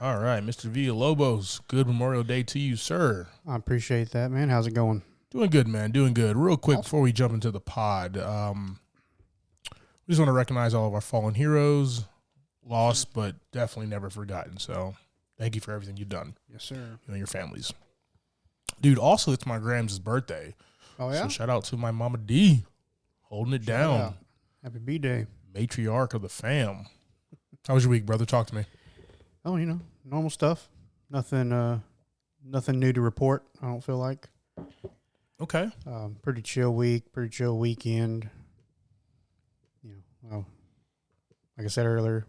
All right, Mr. Villalobos, good Memorial Day to you, sir. I appreciate that, man. How's it going? Doing good, man. Doing good. Real quick before we jump into the pod, we just want to recognize all of our fallen heroes, lost but definitely never forgotten. So thank you for everything you've done. Yes, sir. You and your families. Dude, also it's my Grams' birthday. Oh, yeah? So shout out to my mama D, holding it down. Out. Happy B-Day. Matriarch of the fam. How was your week, brother? Talk to me. Oh, normal stuff. Nothing new to report, I don't feel like. Okay. Pretty chill week, pretty chill weekend. Well, like I said earlier,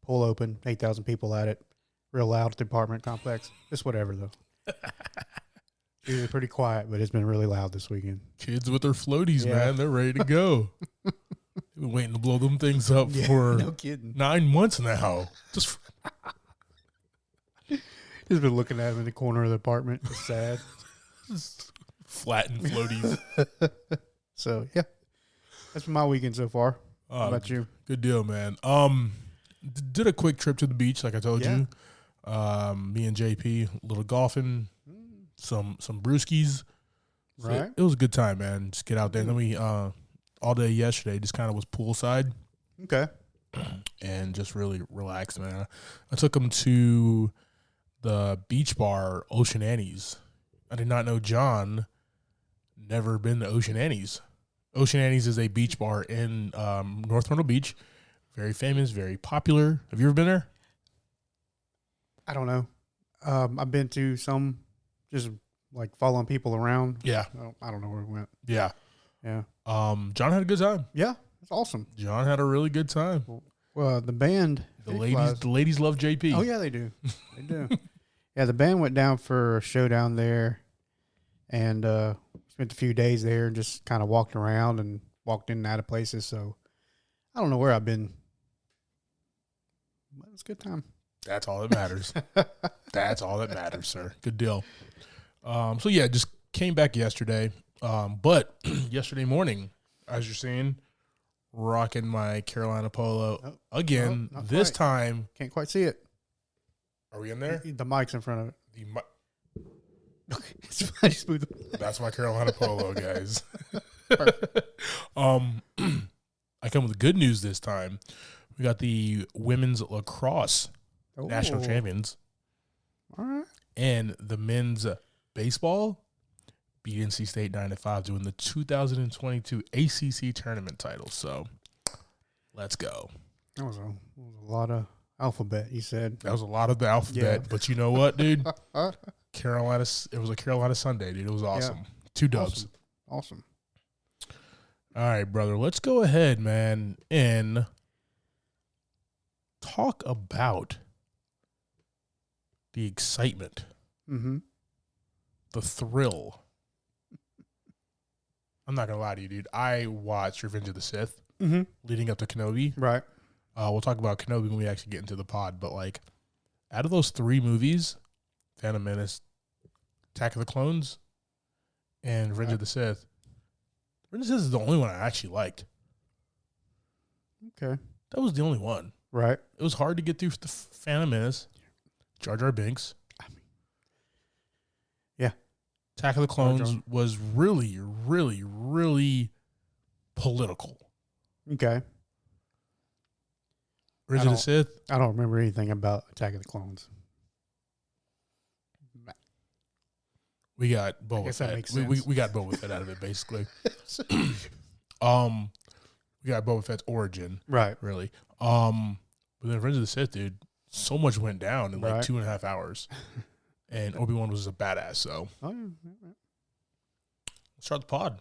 pool open, 8,000 people at it. Real loud at the apartment complex. It's whatever, though. Usually pretty quiet, but it's been really loud this weekend. Kids with their floaties, man. They're ready to go. They've been waiting to blow them things up for no kidding. 9 months now. Just been looking at him in the corner of the apartment. It's sad. Flattened floaties. So, yeah. That's been my weekend so far. How about you? Good deal, man. Did a quick trip to the beach, like I told you. Me and JP, a little golfing, some brewskis. So Right. it was a good time, man. Just get out there. And then we all day yesterday just kind of was poolside. Okay. And just really relaxed, man. I took them to the beach bar, Ocean Annie's. I did not know John never been to Ocean Annie's. Ocean Annie's is a beach bar in North Myrtle Beach. Very famous, very popular. Have you ever been there? I don't know. I've been to some, just like following people around. Yeah. I don't know where we went. Yeah. Yeah. John had a good time. Yeah. It's awesome. John had a really good time. Well, the band. The ladies love JP. Oh, yeah, they do. They do. Yeah, the band went down for a show down there and spent a few days there and just kind of walked around and walked in and out of places. So I don't know where I've been. But it was a good time. That's all that matters. That's all that matters, sir. Good deal. So, yeah, just came back yesterday. But yesterday morning, as you're seeing, rocking my Carolina Polo again. This time. Can't quite see it. Are we in there? The mic's in front of it. Okay, it's fine. Just move That's my Carolina Polo, guys. I come with good news this time. We got the women's lacrosse national champions. All right. And the men's baseball beat NC State 9-5 to win the 2022 ACC tournament title. So, let's go. That was a lot of alphabet, you said. That was a lot of the alphabet. Yeah. But you know what, dude? Carolina. It was a Carolina Sunday, dude. It was awesome. Yeah. 2 dubs. Awesome. All right, brother. Let's go ahead, man, and talk about the excitement, the thrill. I'm not going to lie to you, dude. I watched Revenge of the Sith leading up to Kenobi. Right. We'll talk about Kenobi when we actually get into the pod. But, like, out of those 3 movies, Phantom Menace, Attack of the Clones, and Revenge of the Sith, Revenge of the Sith is the only one I actually liked. Okay. That was the only one. Right. It was hard to get through the Phantom Menace. Jar Jar Binks. Yeah. Attack of the Clones was really, really, really political. Okay. Revenge of the Sith. I don't remember anything about Attack of the Clones. We got Boba Fett. We got Boba Fett out of it, basically. We got Boba Fett's origin. Right. Really. But then Revenge of the Sith, dude, so much went down in like 2.5 hours. And Obi-Wan was a badass, so. Oh, yeah. Let's start the pod.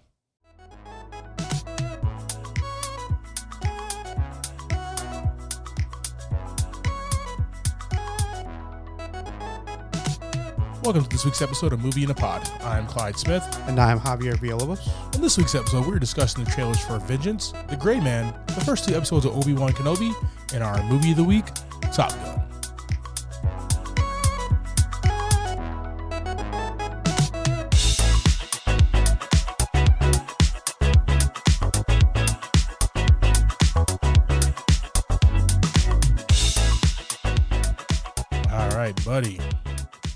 Welcome to this week's episode of Movie in a Pod. I'm Clyde Smith. And I'm Javier Villalobos. In this week's episode, we're discussing the trailers for Vengeance, The Gray Man, the first 2 episodes of Obi-Wan Kenobi, and our Movie of the Week, Top Gun. buddy.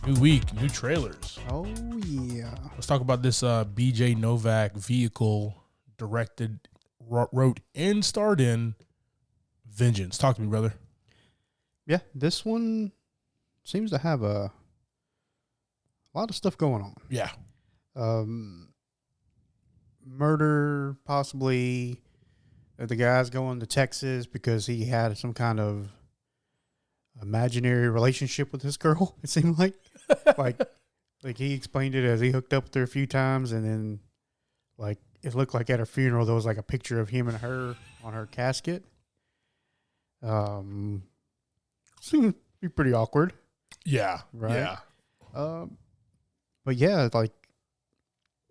New week, new trailers. Oh, yeah. Let's talk about this BJ Novak vehicle directed, wrote, and starred in Vengeance. Talk to me, brother. Yeah, this one seems to have a lot of stuff going on. Yeah. Murder, possibly. The guy's going to Texas because he had some kind of imaginary relationship with this girl, it seemed like. like he explained it as he hooked up with her a few times, and then like it looked like at her funeral there was like a picture of him and her on her casket. Seemed to be pretty awkward. Yeah. Right? Yeah. But yeah, like,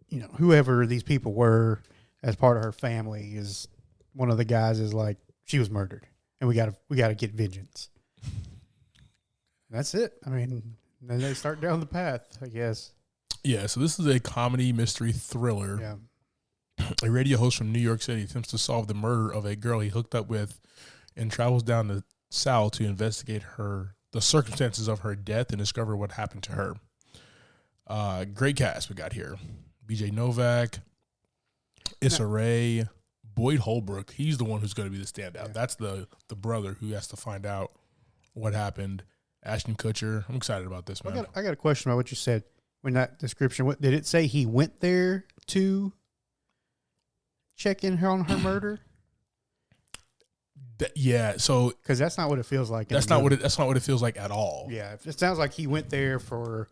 you know, whoever these people were as part of her family is one of the guys is like, she was murdered and we gotta get vengeance. That's it. I mean, then they start down the path, I guess. Yeah, so this is a comedy mystery thriller. Yeah. A radio host from New York City attempts to solve the murder of a girl he hooked up with and travels down the South to investigate the circumstances of her death and discover what happened to her. Great cast we got here. BJ Novak, Issa Rae, Boyd Holbrook. He's the one who's going to be the standout. Yeah. That's the brother who has to find out what happened. Ashton Kutcher. I'm excited about this, man. I got a question about what you said. When that description, did it say he went there to check in on her murder? Yeah, so because that's not what it feels like. That's not what it feels like at all. Yeah, it sounds like he went there for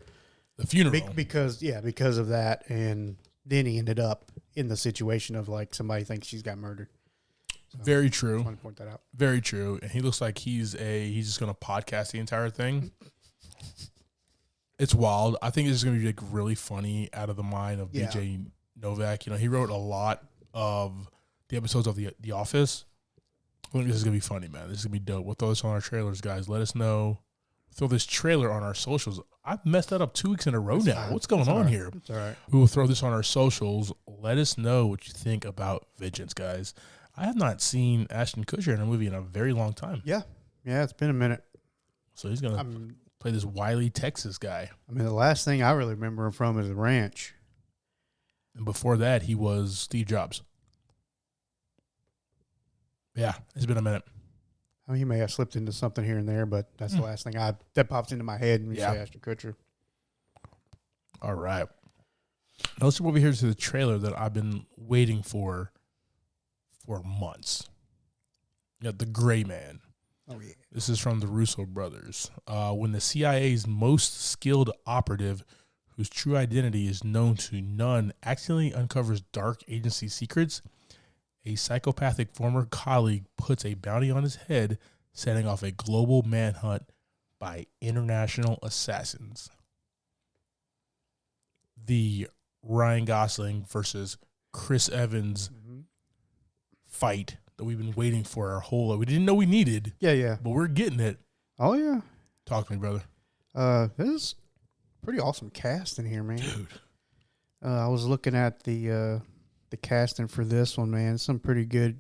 the funeral because of that, and then he ended up in the situation of like somebody thinks she's got murdered. So, very true. I want to point that out. Very true. And he looks like he's just going to podcast the entire thing. It's wild. I think it's going to be like really funny out of the mind of BJ Novak. You know, he wrote a lot of the episodes of The Office. I think this is going to be funny, man. This is going to be dope. We'll throw this on our trailers, guys. Let us know. Throw this trailer on our socials. I've messed that up 2 weeks in a row now. What's going on here? It's all right. We will throw this on our socials. Let us know what you think about Vengeance, guys. I have not seen Ashton Kutcher in a movie in a very long time. Yeah. Yeah, it's been a minute. So he's going to play this wily Texas guy. I mean, the last thing I really remember him from is The Ranch. And before that, he was Steve Jobs. Yeah, it's been a minute. I mean, he may have slipped into something here and there, but that's the last thing that pops into my head when you say Ashton Kutcher. All right. Now let's go over here to the trailer that I've been waiting for months. You got The Gray Man. Oh, yeah. This is from the Russo brothers. When the CIA's most skilled operative, whose true identity is known to none, accidentally uncovers dark agency secrets, a psychopathic former colleague puts a bounty on his head, setting off a global manhunt by international assassins. The Ryan Gosling versus Chris Evans fight that we've been waiting for our whole life. We didn't know we needed. Yeah. But we're getting it. Oh, yeah. Talk to me, brother. This is pretty awesome cast in here, man. Dude. I was looking at the casting for this one, man. Some pretty good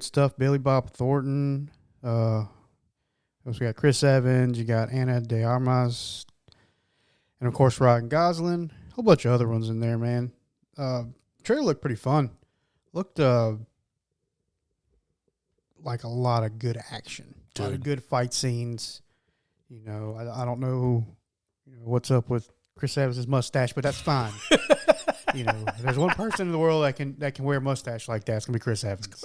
stuff. Billy Bob Thornton. We got Chris Evans. You got Ana de Armas. And, of course, Ryan Gosling. A whole bunch of other ones in there, man. Trailer looked pretty fun. Looked like a lot of good action. A lot of good fight scenes. You know, I don't know, what's up with Chris Evans' mustache, but that's fine. You know, there's one person in the world that can wear a mustache like that. It's gonna be Chris Evans.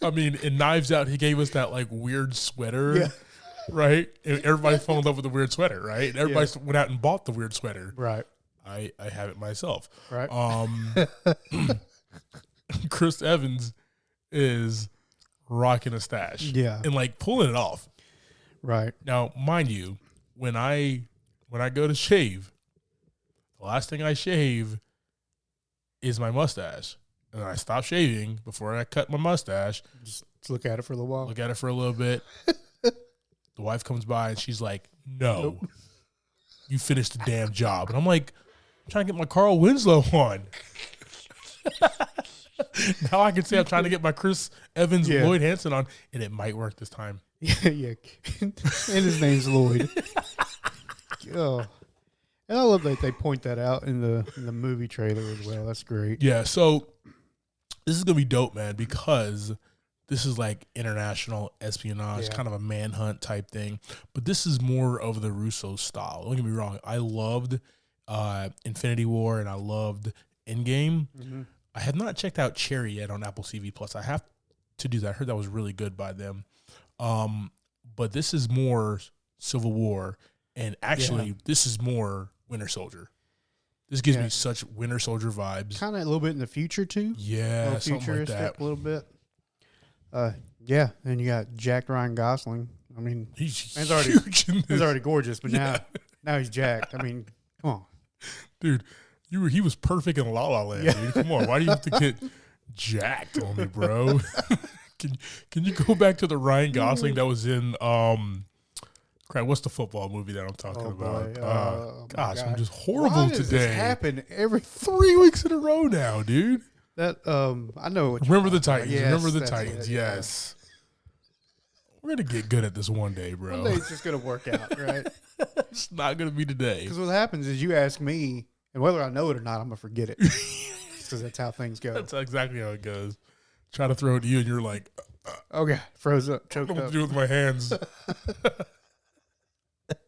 I mean, in Knives Out, he gave us that like weird sweater, right? And everybody fell in love with the weird sweater, right? And everybody went out and bought the weird sweater, right? I have it myself, right? Chris Evans is rocking a stash, and like pulling it off, right? Now, mind you, when I go to shave, the last thing I shave is my mustache. And I stop shaving before I cut my mustache. Just look at it for a little while. Look at it for a little bit. The wife comes by and she's like, no, you finished the damn job. And I'm like, I'm trying to get my Carl Winslow on. Now I can say I'm trying to get my Chris Evans, Lloyd Hansen on, and it might work this time. Yeah. And his name's Lloyd. Oh. And I love that they point that out in the movie trailer as well. That's great. Yeah, so this is gonna be dope, man, because this is like international espionage, kind of a manhunt type thing. But this is more of the Russo style. Don't get me wrong. I loved Infinity War and I loved Endgame. Mm-hmm. I have not checked out Cherry yet on Apple TV Plus. I have to do that. I heard that was really good by them. But this is more Civil War, and actually, this is more Winter Soldier. This gives me such Winter Soldier vibes. Kind of a little bit in the future too. Yeah, something like that. A little bit. Yeah, and you got Jack Ryan Gosling. I mean, he's already gorgeous, but now he's jacked. I mean, come on, dude. He was perfect in La La Land, dude. Come on, why do you have to get jacked on me, bro? Can you go back to the Ryan Gosling that was in crap? What's the football movie that I'm talking about? Gosh, I'm just horrible today. This happen every 3 weeks in a row now, dude. That I know. Remember the Titans. Yes, Remember the Titans. Yes. We're gonna get good at this one day, bro. One day it's just gonna work out, right? It's not gonna be today. Because what happens is you ask me, and whether I know it or not, I'm gonna forget it. Because that's how things go. That's exactly how it goes. Try to throw it to you, and you're like, okay, froze up, choked I don't know what up. to do with my hands.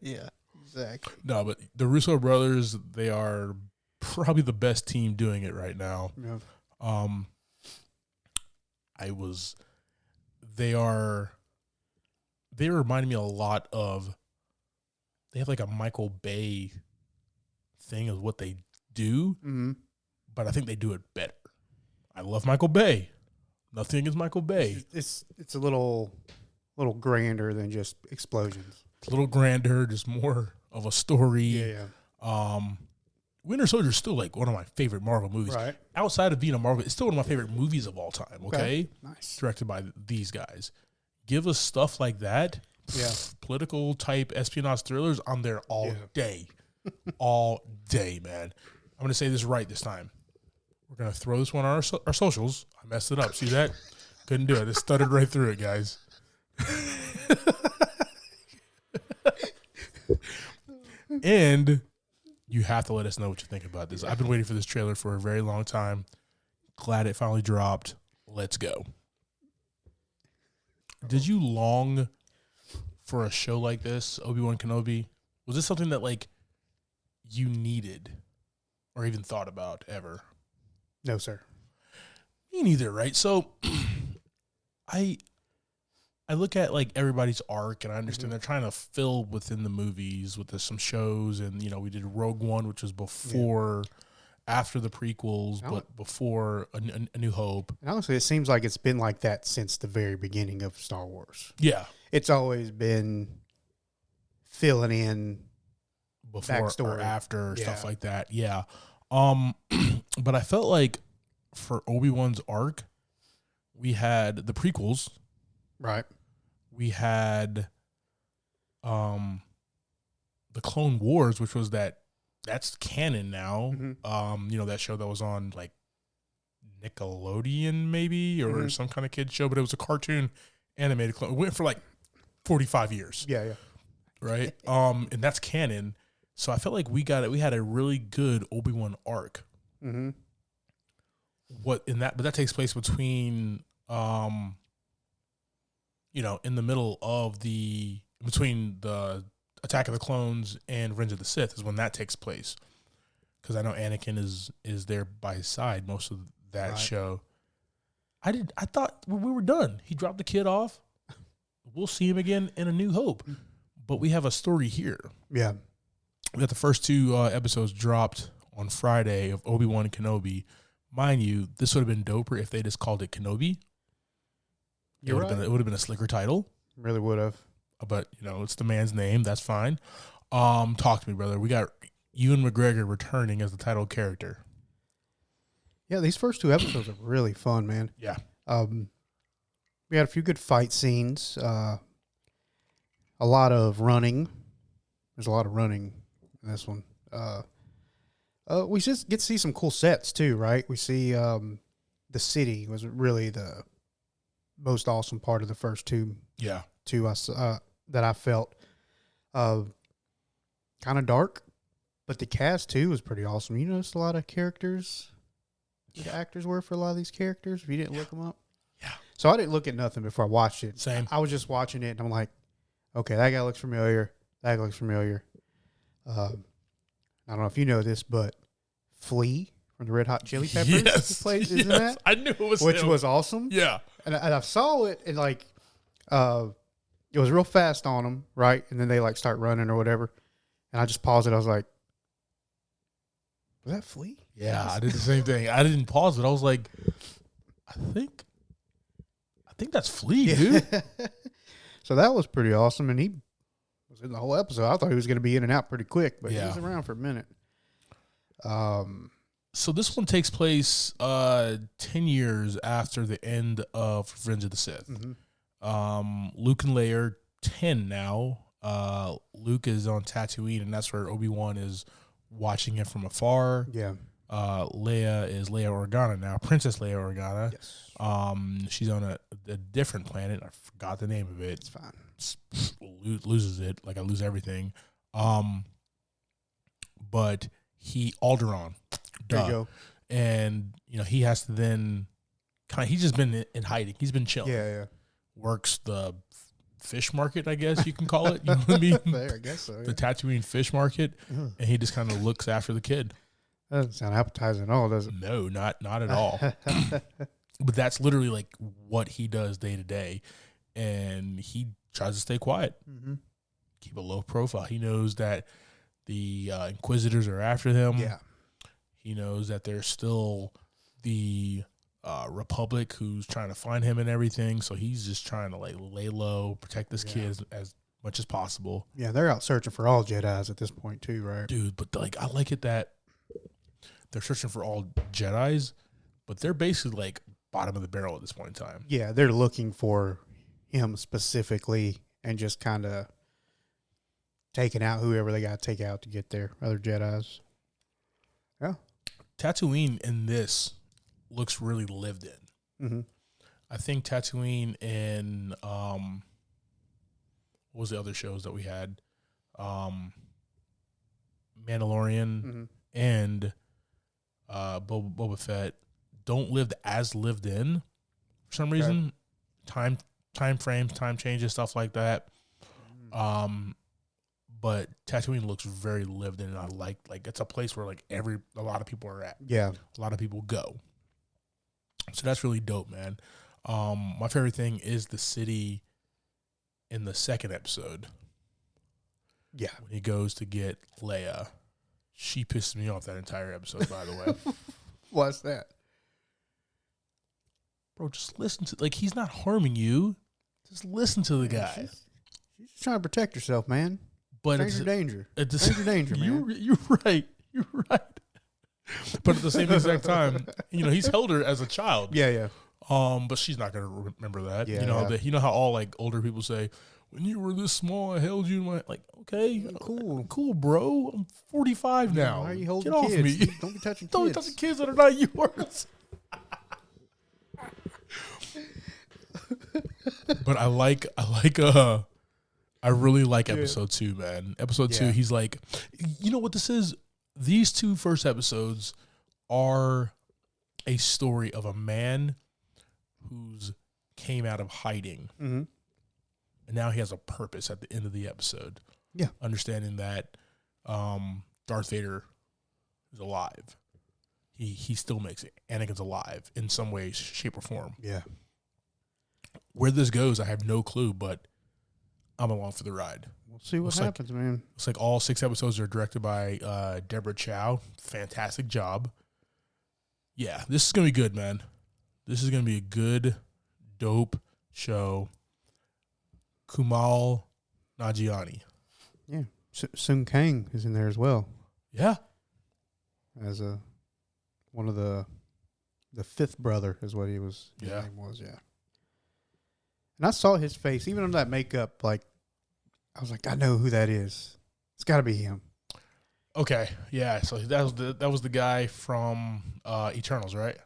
Yeah, exactly. No, but the Russo brothers, they are probably the best team doing it right now. Yeah. They remind me a lot of, they have like a Michael Bay thing of what they do, but I think they do it better. I love Michael Bay. Nothing against Michael Bay. It's a little grander than just explosions. It's a little grander, just more of a story. Yeah. Winter Soldier is still like one of my favorite Marvel movies. Right. Outside of being a Marvel, it's still one of my favorite movies of all time. Okay. Nice. Directed by these guys. Give us stuff like that. Yeah. Political type espionage thrillers. I'm there all day. All day, man. I'm going to say this right this time. We're going to throw this one on our socials. I messed it up. See that? Couldn't do it. It stuttered right through it, guys. And you have to let us know what you think about this. I've been waiting for this trailer for a very long time. Glad it finally dropped. Let's go. Did you long for a show like this, Obi-Wan Kenobi? Was this something that like you needed or even thought about ever? No, sir. Me neither, right? So I look at like everybody's arc, and I understand they're trying to fill within the movies with some shows, and you know we did Rogue One, which was before, after the prequels, but before a New Hope. And honestly, it seems like it's been like that since the very beginning of Star Wars. Yeah, it's always been filling in before backstory. Or after stuff like that. Yeah, but I felt like for Obi-Wan's arc, we had the prequels, right? We had the Clone Wars, which was that's canon now. You know, that show that was on like Nickelodeon maybe or some kind of kid show, but it was a cartoon animated clone. It went for like 45 years. Yeah. Right? And that's canon. So I felt like we had a really good Obi-Wan arc. But that takes place between you know, in the middle of between the Attack of the Clones and Revenge of the Sith is when that takes place. Because I know Anakin is there by his side most of that show. I thought we were done. He dropped the kid off. We'll see him again in A New Hope. But we have a story here. Yeah. We got the first two episodes dropped on Friday of Obi-Wan Kenobi. Mind you, this would have been doper if they just called it Kenobi. It would have been a slicker title. Really would have. But, you know, it's the man's name. That's fine. Talk to me, brother. We got Ewan McGregor returning as the title character. Yeah, these first two episodes are really fun, man. Yeah. We had a few good fight scenes. A lot of running. There's a lot of running in this one. We just get to see some cool sets, too, right? We see the city was really the most awesome part of the first two too. That I felt kind of dark, but the cast too was pretty awesome. You noticed a lot of characters. Who the actors were for a lot of these characters. If you didn't look them up, Yeah. So I didn't look at nothing before I watched it. Same. I was just watching it, and I'm like, okay, that guy looks familiar. That guy looks familiar. I don't know if you know this, but Flea from the Red Hot Chili Peppers isn't that? I knew it was Which him. was awesome. Yeah. And I saw it, and like, it was real fast on them, right? And then they like start running or whatever. And I just paused it. I was like, was that Flea? Yeah, I did the same thing. I didn't pause it. I was like, I think that's Flea, dude. So that was pretty awesome. And he was in the whole episode. I thought he was going to be in and out pretty quick, but he was around for a minute. So this one takes place 10 years after the end of Revenge of the Sith. Mm-hmm. Luke and Leia are 10 now. Luke is on Tatooine, and that's where Obi-Wan is watching him from afar. Yeah. Leia is Leia Organa now, Princess Leia Organa. Yes. She's on a different planet. I forgot the name of it. It's fine. Loses it like I lose everything. But Alderaan. There you go. And he has to then he's just been in hiding. He's been chilling. Yeah. Works the fish market, I guess you can call it. You know what I mean? There, I guess so. Yeah. The Tatooine fish market, and he just kind of looks after the kid. That doesn't sound appetizing at all, does it? No, not at all. But that's literally like what he does day to day, and he tries to stay quiet, keep a low profile. He knows that the Inquisitors are after him. Yeah. He knows that there's still the Republic who's trying to find him and everything. So he's just trying to like lay low, protect this kid as much as possible. Yeah, they're out searching for all Jedis at this point too, right? Dude, but like I like it that they're searching for all Jedis, but they're basically like bottom of the barrel at this point in time. Yeah, they're looking for him specifically and just kind of taking out whoever they got to take out to get there, other Jedis. Yeah. Tatooine in this looks really lived in. Mm-hmm. I think Tatooine in what was the other shows that we had? Mandalorian and Boba Fett don't live as lived in for some reason. Time frames, time changes, stuff like that. But Tatooine looks very lived in, and I like it's a place where like a lot of people are at. Yeah. A lot of people go. So that's really dope, man. My favorite thing is the city in the second episode. Yeah. When he goes to get Leia. She pisses me off that entire episode, by the way. What's that? Bro, just listen to, like, he's not harming you. Just listen to the guy. She's just trying to protect herself, man. But Stranger danger. Stranger danger, man. You're right. You're right. But at the same exact time, he's held her as a child. Yeah. But she's not gonna remember that. Yeah, you know how all like older people say, when you were this small, I held you in my, like, okay, cool, bro. I'm 45 now. Why are you holding Get kids? off me. Don't be touching kids. Don't be touching kids that are not yours. But I really like episode 2, man. Episode 2, he's like, you know what this is? These 2 first episodes are a story of a man who's came out of hiding. Mm-hmm. And now he has a purpose at the end of the episode. Yeah. Understanding that Darth Vader is alive. He still makes it. Anakin's alive in some way, shape, or form. Yeah. Where this goes, I have no clue, but I'm along for the ride. We'll see what happens, man. Looks like all 6 episodes are directed by Deborah Chow. Fantastic job. Yeah, this is going to be good, man. This is going to be a good, dope show. Kumail Nanjiani. Yeah. Sung Kang is in there as well. Yeah. As one of the fifth brother is what he was. His name was, yeah. And I saw his face, even under that makeup, like, I was like, I know who that is. It's got to be him. Okay, yeah. So that was the guy from Eternals, right?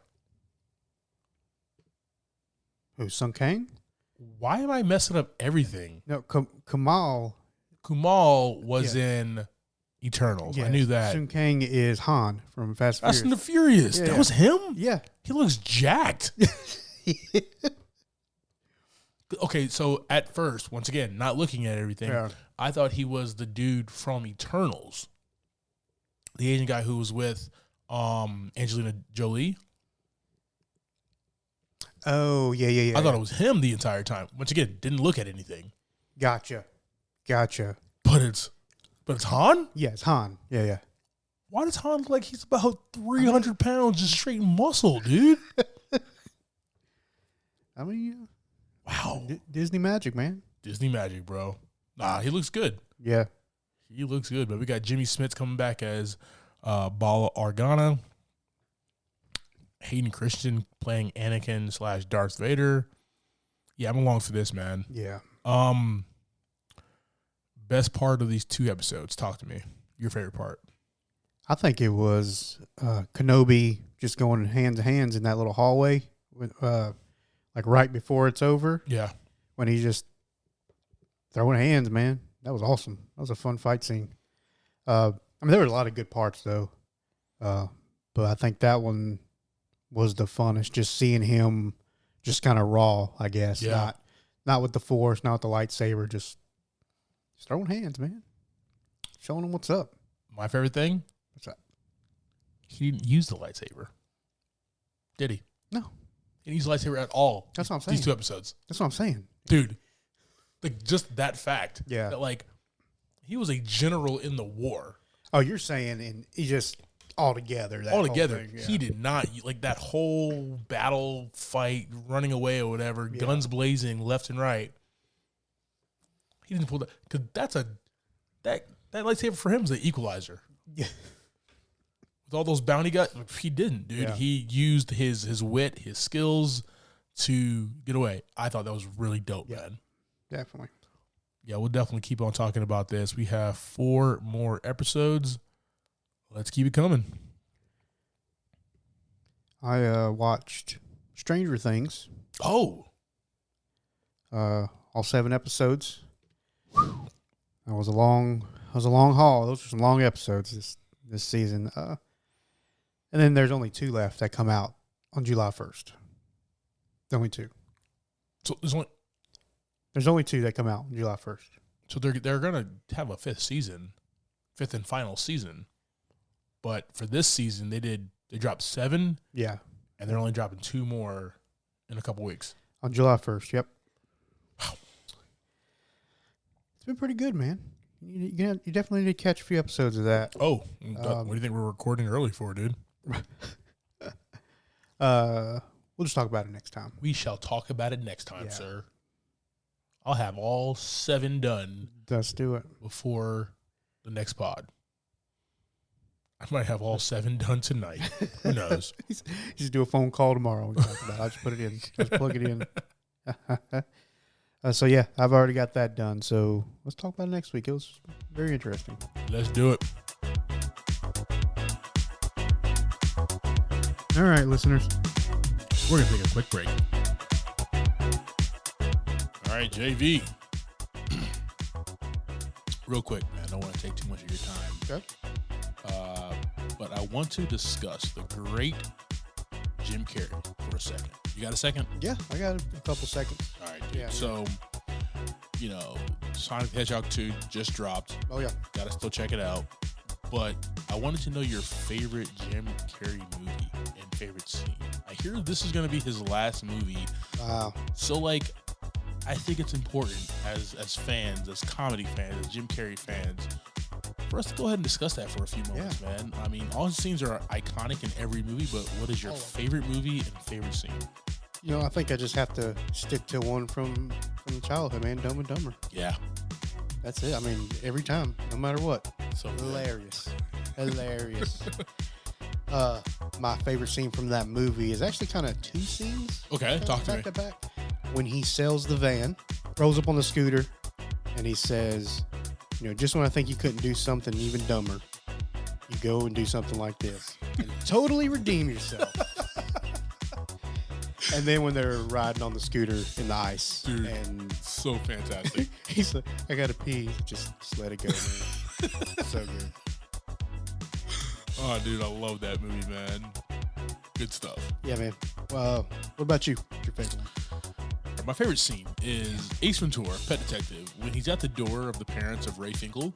Who, Sung Kang? Why am I messing up everything? No, Kamal. Kumal was in Eternals. Yes. I knew that. Sung Kang is Han from Fast and Fast and the Furious. Furious. Yeah, That yeah. was him? Yeah. He looks jacked. Okay, so at first, once again, not looking at everything, Yeah. I thought he was the dude from Eternals. The Asian guy who was with Angelina Jolie. Oh, yeah. I thought it was him the entire time. Once again, didn't look at anything. Gotcha. But it's Han? Yeah, it's Han. Yeah. Why does Han look like he's about 300 pounds just straight muscle, dude? I mean, Wow. Disney magic, man. Disney magic, bro. Nah, he looks good. Yeah. He looks good, but we got Jimmy Smits coming back as Bala Organa. Hayden Christensen playing Anakin / Darth Vader. Yeah, I'm along for this, man. Yeah. Best part of these 2 episodes. Talk to me. Your favorite part. I think it was Kenobi just going hand to hands in that little hallway, with, like right before it's over. Yeah. When he's just throwing hands, man. That was awesome. That was a fun fight scene. I mean, there were a lot of good parts, though. But I think that one was the funnest, just seeing him just kind of raw, I guess. Yeah. Not with the Force, not with the lightsaber, just throwing hands, man. Showing them what's up. My favorite thing? What's up? He didn't use the lightsaber. Did he? No. He didn't use the lightsaber at all. That's what I'm saying. These 2 episodes. That's what I'm saying. Dude. Like, just that fact. Yeah. That, like, he was a general in the war. Oh, you're saying, and he just altogether. Altogether, thing, yeah. he did not, like, that whole battle fight, running away or whatever, Yeah. guns blazing left and right. He didn't pull that, because that lightsaber for him is the equalizer. Yeah. With all those bounty guys, he didn't, dude. Yeah. He used his wit, his skills to get away. I thought that was really dope, Yeah. man. Definitely. Yeah, we'll definitely keep on talking about this. We have 4 more episodes. Let's keep it coming. I watched Stranger Things. Oh, All 7 episodes. That was a long haul. Those were some long episodes this season. And then there's only 2 left that come out on July 1st. Only 2. so There's only 2 that come out on July 1st. So they're gonna have a 5th and final season. But for this season, they dropped 7, Yeah. and they're only dropping 2 more in a couple weeks. On July 1st, yep. Wow. It's been pretty good, man. You definitely need to catch a few episodes of that. Oh, what do you think we're recording early for, dude? We'll just talk about it next time. We shall talk about it next time, Yeah. sir. I'll have all 7 done Let's do it. before the next pod. I might have all 7 done tonight. Who knows? Just do a phone call tomorrow. We'll talk about it. I'll just put it in. Just plug it in. So, yeah, I've already got that done. So, let's talk about it next week. It was very interesting. Let's do it. All right, listeners. We're going to take a quick break. All right, JV. Real quick, man. I don't want to take too much of your time. Okay. But I want to discuss the great Jim Carrey for a second. You got a second? Yeah, I got a couple seconds. All right, dude. Yeah. So, Sonic the Hedgehog 2 just dropped. Oh, yeah. Got to still check it out. But I wanted to know your favorite Jim Carrey movie and favorite scene. I hear this is going to be his last movie. Wow. So, I think it's important as fans, as comedy fans, as Jim Carrey fans, for us to go ahead and discuss that for a few moments, man. I mean, all his scenes are iconic in every movie, but what is your favorite movie and favorite scene? I think I just have to stick to one from childhood, man. Dumb and Dumber. Yeah. That's it. I mean, every time, no matter what. So good. Hilarious. My favorite scene from that movie is actually kind of 2 scenes. Okay, talk to me. Back to back. When he sells the van, rolls up on the scooter, and he says, just when I think you couldn't do something even dumber, you go and do something like this. And totally redeem yourself. And then when they're riding on the scooter in the ice, Dude, and so fantastic. he's like, "I gotta pee." Just let it go, man. So good. Oh, dude, I love that movie, man. Good stuff. Yeah, man. What about you? What's your favorite one? My favorite scene is Ace Ventura, Pet Detective, when he's at the door of the parents of Ray Finkel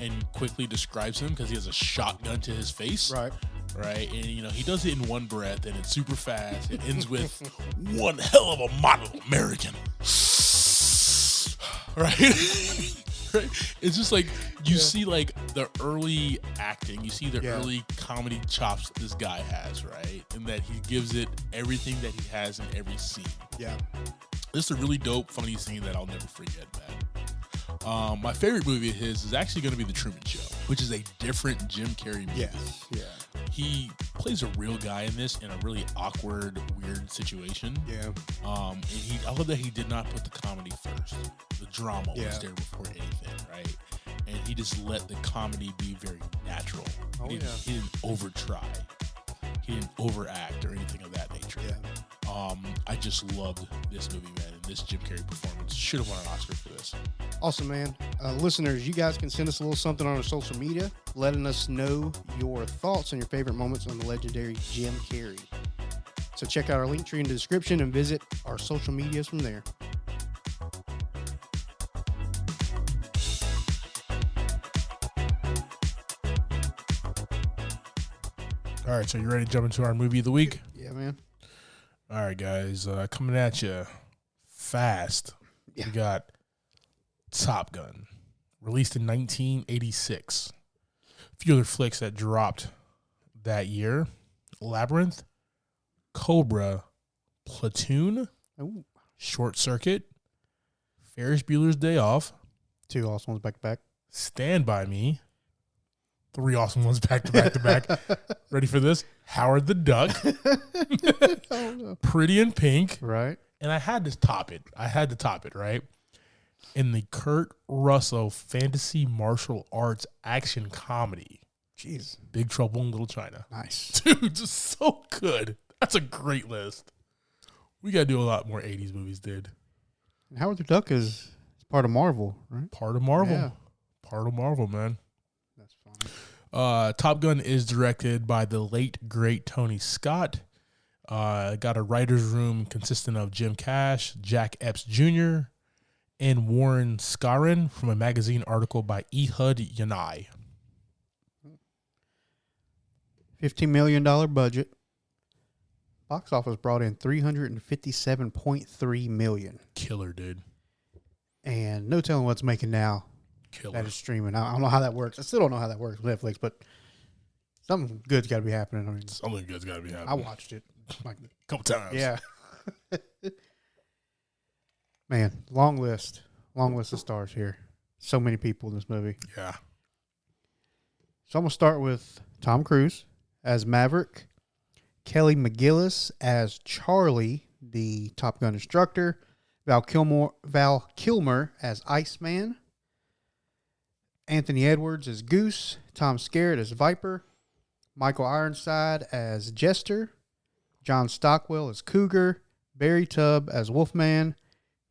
and quickly describes him because he has a shotgun to his face. Right. Right. And, he does it in one breath and it's super fast. It ends with one hell of a model American. Right? Right? It's just like you see like the early acting, you see the early comedy chops this guy has, right? And that he gives it everything that he has in every scene. Yeah. This is a really dope, funny scene that I'll never forget, man. My favorite movie of his is actually going to be The Truman Show, which is a different Jim Carrey movie. Yes. Yeah. He plays a real guy in this in a really awkward, weird situation. Yeah. And I love that he did not put the comedy first. The drama was there before anything, right? And he just let the comedy be very natural. He didn't over try. He didn't overact or anything of that nature. Yeah. I just loved this movie, man. And this Jim Carrey performance should have won an Oscar for this. Awesome, man. Listeners, you guys can send us a little something on our social media, letting us know your thoughts on your favorite moments on the legendary Jim Carrey. So check out our link tree in the description and visit our social medias from there. All right, so you ready to jump into our movie of the week? Yeah, man. All right, guys, coming at you fast. Yeah. We got Top Gun, released in 1986. A few other flicks that dropped that year: Labyrinth, Cobra, Platoon, Ooh. Short Circuit, Ferris Bueller's Day Off, 2 awesome ones back to back. Stand By Me, 3 awesome ones back to back to back. Ready for this? Howard the Duck, Oh, no. Pretty in Pink, Right. and I had to top it, right? In the Kurt Russell fantasy martial arts action comedy, Jeez. Big Trouble in Little China. Nice. Dude, just so good. That's a great list. We got to do a lot more 80s movies, dude. And Howard the Duck is part of Marvel, right? Part of Marvel. Yeah. Part of Marvel, man. That's fine. Top Gun is directed by the late, great Tony Scott. Got a writer's room consisting of Jim Cash, Jack Epps Jr., and Warren Scarron from a magazine article by Ehud Yanai. $15 million budget. Box office brought in $357.3 million. Killer, dude. And no telling what's making now. Killer. That is streaming. I don't know how that works. I still don't know how that works with Netflix, but something good's got to be happening. I mean, Something good's got to be I happening. watched it like A couple times. yeah. Man, long list of stars here. So many people in this movie. Yeah. So I'm gonna start with Tom Cruise as Maverick, Kelly McGillis as Charlie, the Top Gun instructor, Val Kilmer as Iceman, Anthony Edwards as Goose, Tom Skerritt as Viper, Michael Ironside as Jester, John Stockwell as Cougar, Barry Tubb as Wolfman,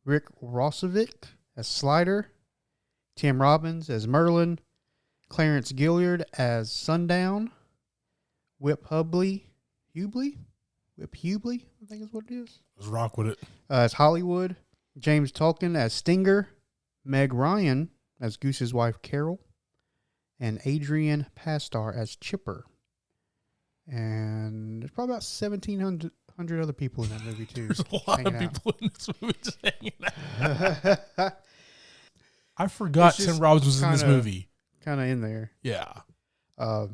Rick Rossovich as Slider, Tim Robbins as Merlin, Clarence Gilliard as Sundown, Whip Hubley, I think is what it is. Let's rock with it. As Hollywood, James Tolkien as Stinger, Meg Ryan as Goose's wife Carol, and Adrian Pastar as Chipper. And there's probably about 1,700 other people in that movie too. There's a lot of people in this movie just hanging out. I forgot It's just Tim Robbins was in this movie. Kind of in there. Yeah. So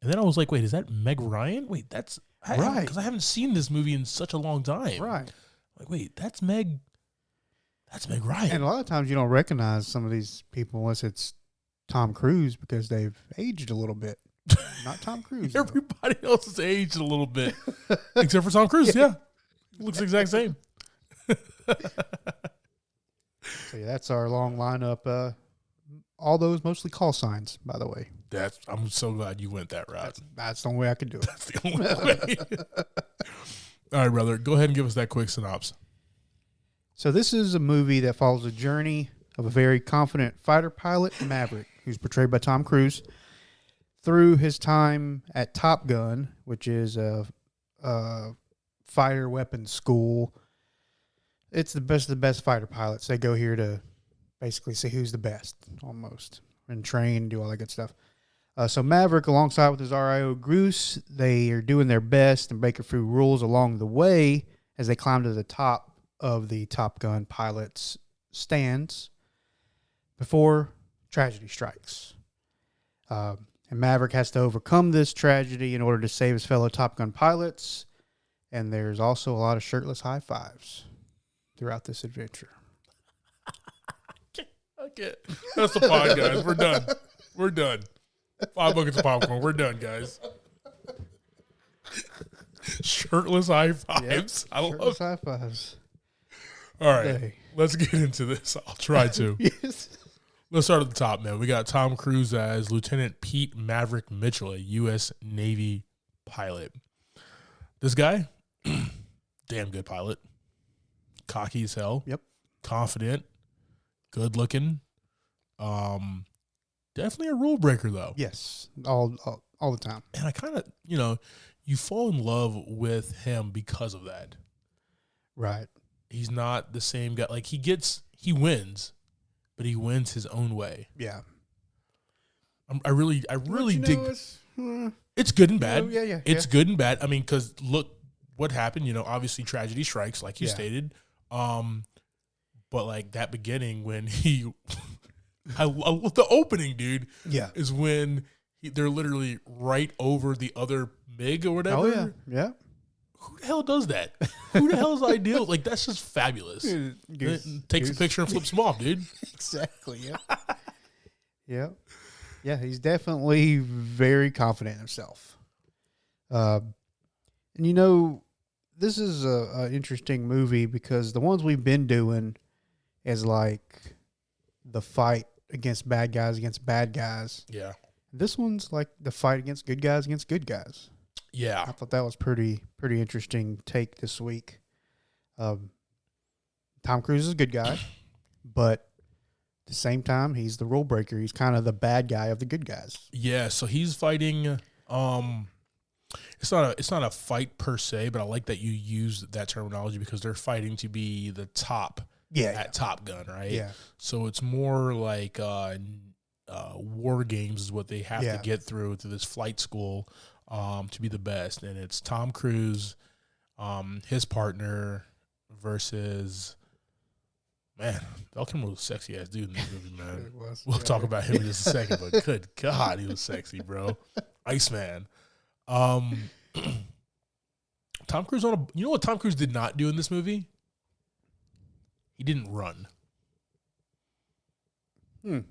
And then I was like, wait, is that Meg Ryan? Wait, that's Right. Because I haven't seen this movie in such a long time. right. Like, wait, that's Meg Ryan. And a lot of times you don't recognize some of these people unless it's Tom Cruise because they've aged a little bit. Not Tom Cruise. though. Everybody else has aged a little bit. Except for Tom Cruise, yeah. Looks the exact same. So yeah, that's our long lineup. All those mostly call signs, by the way. I'm so glad you went that route. That's the only way I could do it. That's the only way. All right, brother. Go ahead and give us that quick synopsis. So this is a movie that follows the journey of a very confident fighter pilot, Maverick, who's portrayed by Tom Cruise, through his time at Top Gun, which is a fighter weapons school. It's the best of the best fighter pilots. They go here to basically see who's the best, almost, and train, do all that good stuff. So Maverick, alongside with his RIO Goose, they are doing their best and breaking through rules along the way as they climb to the top of the Top Gun pilots' stands before tragedy strikes. And Maverick has to overcome this tragedy in order to save his fellow Top Gun pilots. And there's also a lot of shirtless high fives throughout this adventure. Okay. That's the pod, guys. We're done. We're done. 5 buckets of popcorn. We're done, guys. Shirtless high fives. Yep. Shirtless high fives. All right. Let's get into this. I'll try to. Yes. Let's start at the top, man. We got Tom Cruise as Lieutenant Pete Maverick Mitchell, a U.S. Navy pilot. This guy, damn good pilot. Cocky as hell. Yep. Confident. Good looking. Definitely a rule breaker, though. Yes. All the time. And I kind of, you fall in love with him because of that. Right. He's not the same guy. Like, he wins, but he wins his own way. Yeah. I really dig. It's good and bad. Yeah. It's good and bad. I mean, because look what happened. Obviously tragedy strikes, like you stated. But like that beginning when I love the opening, dude. Yeah, is when they're literally right over the other MiG or whatever. Oh yeah. Who the hell does that? Who the hell is ideal? Like, that's just fabulous. Takes a picture and flips them off, dude. Exactly. Yeah. Yeah. He's definitely very confident in himself. And this is an interesting movie because the ones we've been doing is like the fight against bad guys. Yeah. This one's like the fight against good guys. Yeah. I thought that was pretty interesting take this week. Tom Cruise is a good guy, but at the same time, he's the rule breaker. He's kind of the bad guy of the good guys. Yeah, so he's fighting it's not a fight per se, but I like that you use that terminology because they're fighting to be the top at Top Gun, right? Yeah. So it's more like war games is what they have to get through this flight school to be the best. And it's Tom Cruise, his partner versus, man, Val Kilmer was a sexy ass dude in this movie, man. We'll talk about him in just a second, but good God, he was sexy, bro. Iceman. Tom Cruise you know what Tom Cruise did not do in this movie? He didn't run.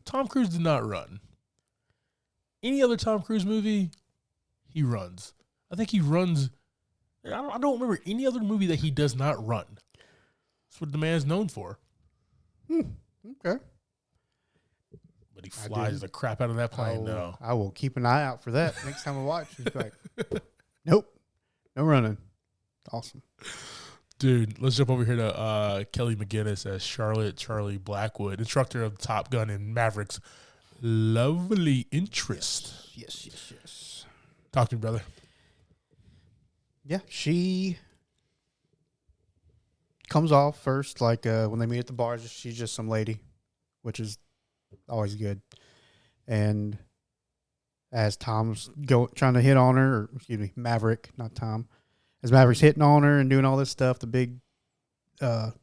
Tom Cruise did not run. Any other Tom Cruise movie, he runs. I think he runs. I don't remember any other movie that he does not run. That's what the man's known for. Okay. But he flies the crap out of that plane, though. I will keep an eye out for that next time I watch. It's like, nope, no running. Awesome. Dude, let's jump over here to Kelly McGinnis as Charlotte Charlie Blackwood, instructor of Top Gun and Maverick's lovely interest. Yes. Talk to me, brother. Yeah, she comes off first, like when they meet at the bar, she's just some lady, which is always good. And as Tom's trying to hit on her, or excuse me, Maverick, not Tom, as Maverick's hitting on her and doing all this stuff, the big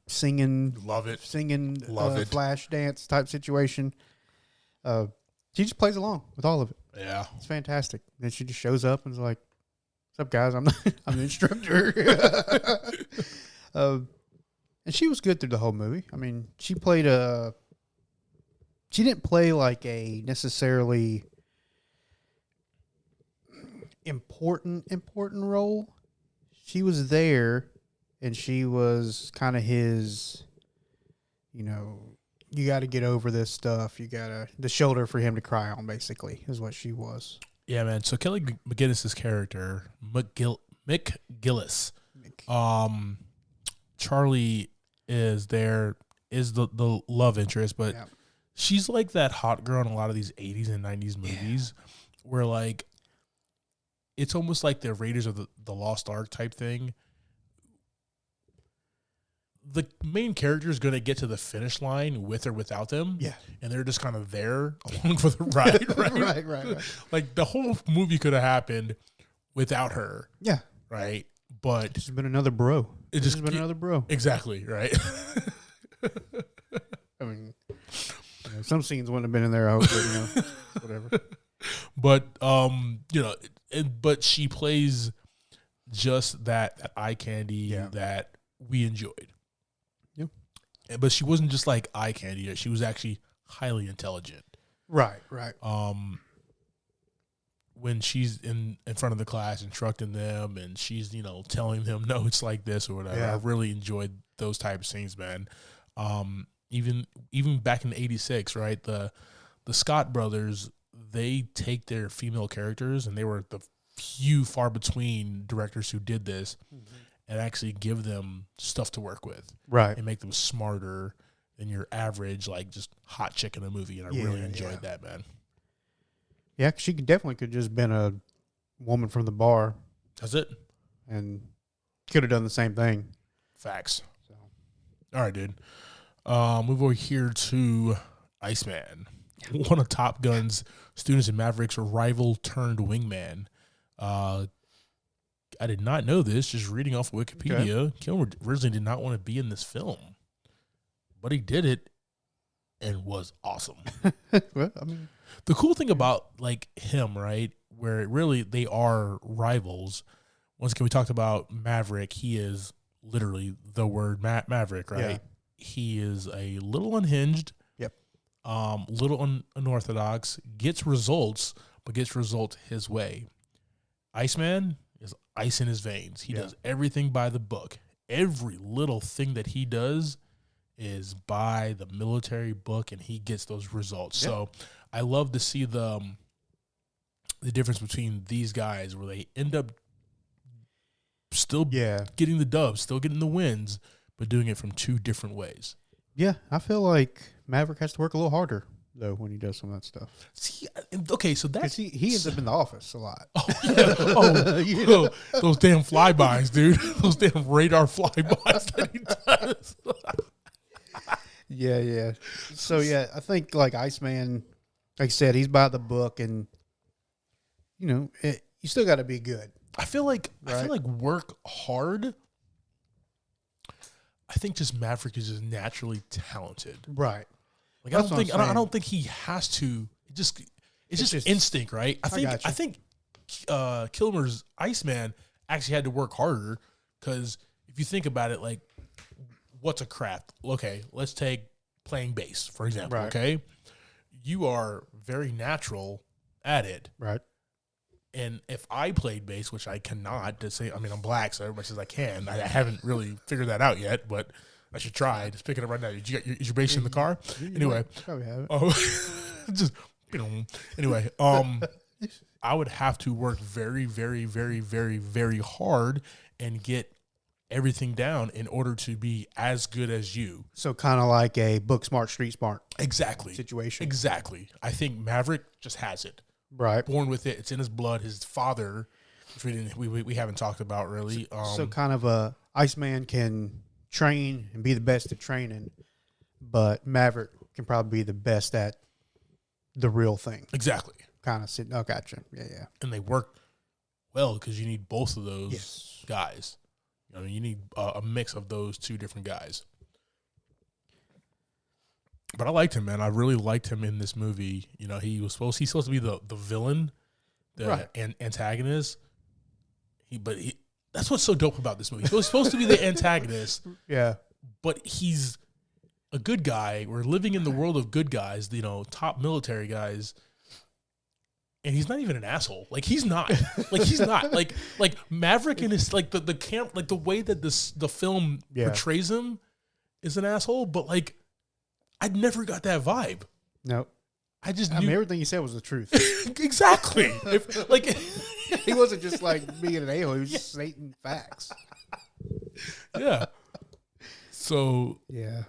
singing, flash dance type situation, she just plays along with all of it. Yeah, it's fantastic. Then she just shows up and is like, "What's up, guys? I'm the instructor." And she was good through the whole movie. I mean, she didn't play like a necessarily important role. She was there, and she was kind of his, you got to get over this stuff. You got to the shoulder for him to cry on. Basically, is what she was. Yeah, man. So Kelly McGillis's character, Mick Gillis, Charlie is the love interest, but she's like that hot girl in a lot of these 80s and 90s movies where like it's almost like the Raiders of the Lost Ark type thing. The main character is going to get to the finish line with or without them. Yeah. And they're just kind of there along for the ride, right? right. Like the whole movie could have happened without her. Yeah. Right. But it's been another bro. It's just been another bro. Exactly. Right. I mean, some scenes wouldn't have been in there. I hope, whatever. But, but she plays just that eye candy that we enjoyed. But she wasn't just like eye candy. She was actually highly intelligent. Right. When she's in front of the class instructing them and she's, telling them, no, it's like this or whatever. Yeah. I really enjoyed those type of scenes, man. Even back in 86, right? The Scott brothers, they take their female characters, and they were the few far between directors who did this. Mm-hmm. And actually give them stuff to work with. Right. And make them smarter than your average, like, just hot chick in a movie. And I really enjoyed that, man. Yeah, she definitely could just been a woman from the bar. That's it. And could have done the same thing. Facts. So. All right, dude. Move over here to Iceman. One of Top Gun's students in Maverick's rival turned wingman. I did not know this, just reading off of Wikipedia. Okay. Kilmer originally did not want to be in this film, but he did it and was awesome. Well, I mean, the cool thing about like him, right, where really they are rivals. Once again, we talked about Maverick. He is literally the word Maverick, right? Yeah. He is a little unhinged, little unorthodox, gets results, but gets results his way. Iceman is ice in his veins. He does everything by the book. Every little thing that he does is by the military book, and he gets those results. Yeah. So I love to see the difference between these guys where they end up still getting the dubs, still getting the wins, but doing it from two different ways. Yeah, I feel like Maverick has to work a little harder, though, when he does some of that stuff. See, okay, so that's... he ends up in the office a lot. Those damn flybys, dude. Those damn radar flybys that he does. Yeah. So, I think, like, Iceman, like I said, he's by the book, and, you still got to be good. I feel like work hard. I think just Maverick is just naturally talented. Right. Like I don't think he has to. It's just instinct, right? I think Kilmer's Iceman actually had to work harder because if you think about it, like, what's a craft? Okay, let's take playing bass for example. Right. Okay, you are very natural at it, right? And if I played bass, which I cannot, I'm black, so as much as I can. I haven't really figured that out yet, but I should try. Just pick it up right now. Is your bass in the car? Anyway. Probably have it. Just, anyway, I would have to work very, very, very, very, very hard and get everything down in order to be as good as you. So kind of like a book smart, street smart. Exactly. Situation. Exactly. I think Maverick just has it. Right. Born with it. It's in his blood. His father, which we haven't talked about really. So kind of a Iceman can train and be the best at training, but Maverick can probably be the best at the real thing. Exactly. Kind of sitting. Oh, gotcha. Yeah. And they work well because you need both of those guys. You need a mix of those two different guys. But I liked him, man. I really liked him in this movie. He's supposed to be the villain, the antagonist. That's what's so dope about this movie. He's supposed to be the antagonist. Yeah. But he's a good guy. We're living in the world of good guys, top military guys. And he's not even an asshole. Like, he's not. Like Maverick and his, like, the camp, like, the way that the film portrays him is an asshole. But, like, I never got that vibe. Nope. I just I knew mean, everything he said was the truth. exactly. If like He wasn't just like being an a-hole. He was just stating facts. yeah. So Yeah.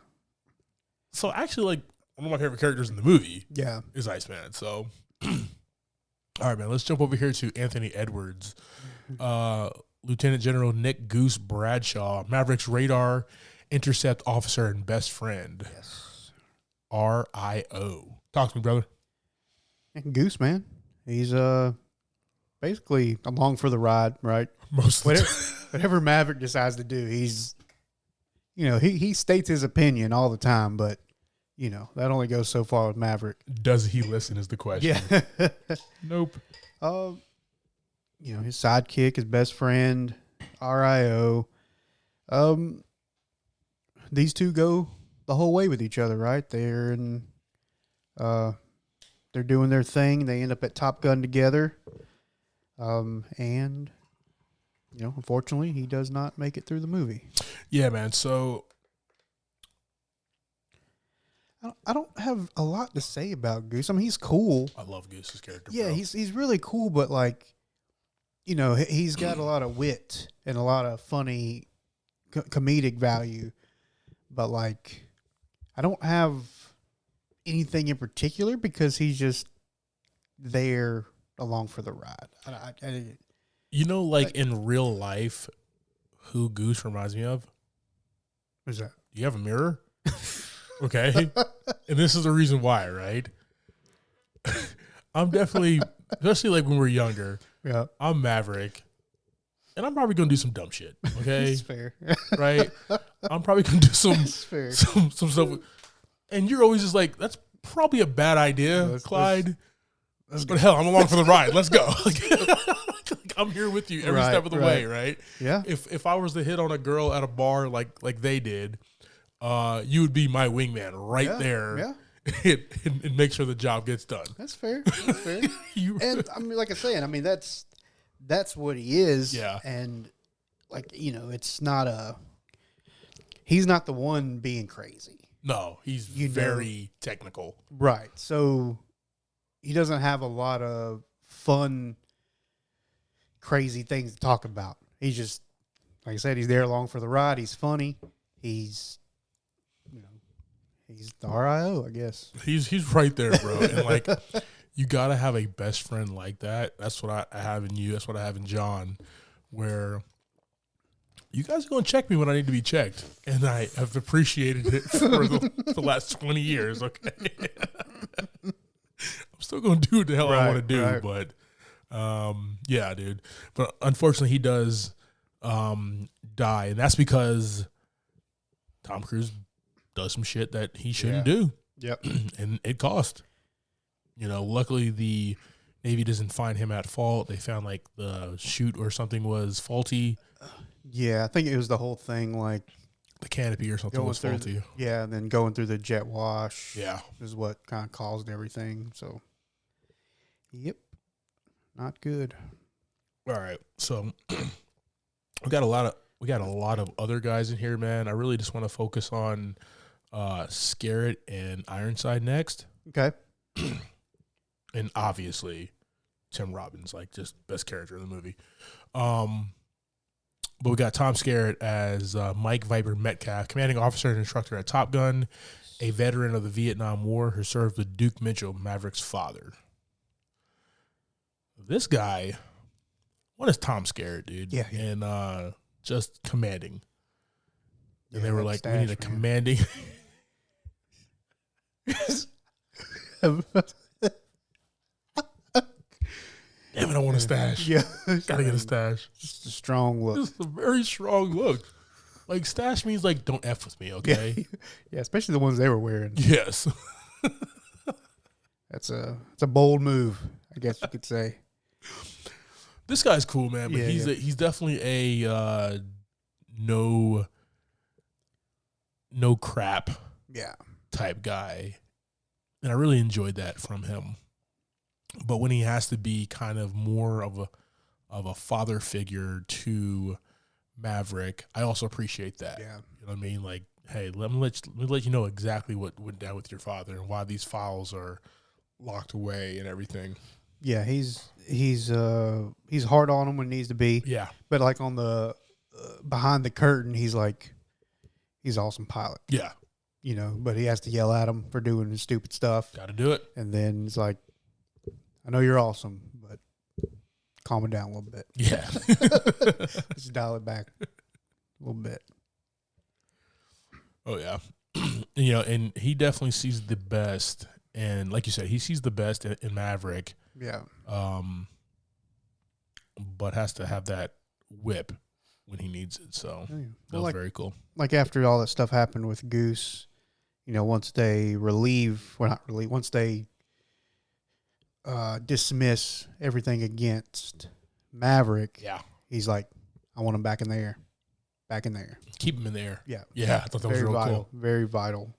actually, like one of my favorite characters in the movie Yeah. is Iceman. So, all right, man, let's jump over here to Anthony Edwards, Lieutenant General Nick Goose Bradshaw, Maverick's radar intercept officer and best friend. Yes. RIO. Talk to me, brother. Goose, man. He's basically along for the ride, right? Most Whatever Maverick decides to do, he's, he states his opinion all the time, but, that only goes so far with Maverick. Does he listen is the question. Yeah. Nope. His sidekick, his best friend, RIO. These two go the whole way with each other, right? They're doing their thing. They end up at Top Gun together. And unfortunately, he does not make it through the movie. Yeah, man. So I don't have a lot to say about Goose. I mean, he's cool. I love Goose's character. Yeah, bro. he's really cool, but like, he's got a lot of wit and a lot of funny comedic value. But like, I don't have anything in particular because he's just there along for the ride. In real life, who Goose reminds me of? What's that? Do you have a mirror? Okay. And this is the reason why, right? I'm definitely, especially like when we're younger, Yeah. I'm Maverick. And I'm probably going to do some dumb shit. Okay. That's fair. Right? I'm probably going to do some stuff. And you're always just like, that's probably a bad idea, Clyde. But hell, I'm along for the ride. Let's go. I'm here with you every step of the way, right? Yeah. If I was to hit on a girl at a bar like they did, you would be my wingman right there. Yeah. And make sure the job gets done. That's fair. That's fair. And I mean, like I said, that's what he is. Yeah. And like, it's not he's not the one being crazy. No, he's very technical. Right. So he doesn't have a lot of fun, crazy things to talk about. He's just, like I said, he's there along for the ride. He's funny. He's the RIO, I guess. He's right there, bro. And like, you gotta have a best friend like that. That's what I have in you. That's what I have in John, where you guys are gonna check me when I need to be checked, and I have appreciated it for the last 20 years. Okay, I'm still gonna do what the hell I want to do, but yeah, dude. But unfortunately, he does die, and that's because Tom Cruise does some shit that he shouldn't do. Yep. And it cost. Luckily the Navy doesn't find him at fault. They found like the chute or something was faulty. Yeah, I think it was the whole thing, like the canopy or something was faulty. And then going through the jet wash. Yeah. Is what kind of caused everything. So, yep. Not good. All right. So we got a lot of other guys in here, man. I really just want to focus on Scarrett and Ironside next. Okay. And obviously Tim Robbins, like just best character in the movie. But we got Tom Skerritt as Mike Viper Metcalf, commanding officer and instructor at Top Gun, a veteran of the Vietnam War who served with Duke Mitchell, Maverick's father. This guy, what is Tom Skerritt, dude? Yeah. And just commanding. And they were like, we stash, need a commanding. Damn it, I want a stash. Yeah. Gotta get a stash. Just a strong look. Just a very strong look. Like, stash means, like, don't F with me, okay? Yeah, especially the ones they were wearing. Yes. It's a bold move, I guess you could say. This guy's cool, man, but he's definitely a no crap type guy. And I really enjoyed that from him. But when he has to be kind of more of a father figure to Maverick, I also appreciate that. Yeah. You know what I mean? Like hey, let me let you know exactly what went down with your father and why these files are locked away and everything. Yeah, he's hard on him when he needs to be. Yeah. But like on the behind the curtain, he's an awesome pilot. Yeah. You know, but he has to yell at him for doing his stupid stuff. Got to do it. And then it's like, I know you're awesome, but calm it down a little bit. Yeah. Just dial it back a little bit. Oh, yeah. You know, and he definitely sees the best. And like you said, he sees the best in Maverick. Yeah. But has to have that whip when he needs it. So that was very cool. Like after all that stuff happened with Goose, you know, once they once they dismiss everything against Maverick, yeah, he's like, I want him back in the air. Back in there. Keep him in there. Yeah. Yeah, I thought that was real vital, cool. Very vital.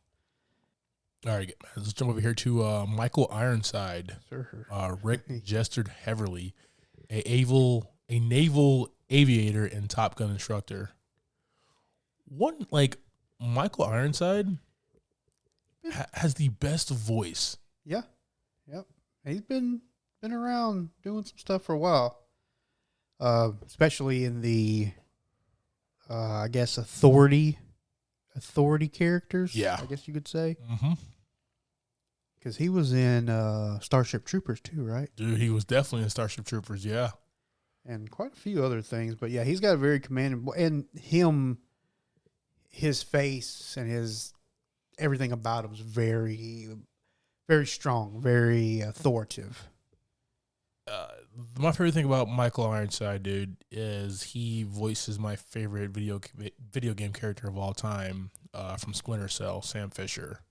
All right, let's jump over here to Michael Ironside. Sure. Rick Jester Heverly, a naval aviator and Top Gun instructor. Michael Ironside has the best voice. Yeah. Yep. He's been around doing some stuff for a while. Especially in the I guess authority characters. Yeah. I guess you could say. Mm-hmm. Because he was in Starship Troopers too, right? Dude, he was definitely in Starship Troopers, yeah. And quite a few other things. But yeah, he's got a very commanding, and his face and his everything about him is very, very strong, very authoritative. My favorite thing about Michael Ironside, dude, is he voices my favorite video game character of all time from Splinter Cell, Sam Fisher.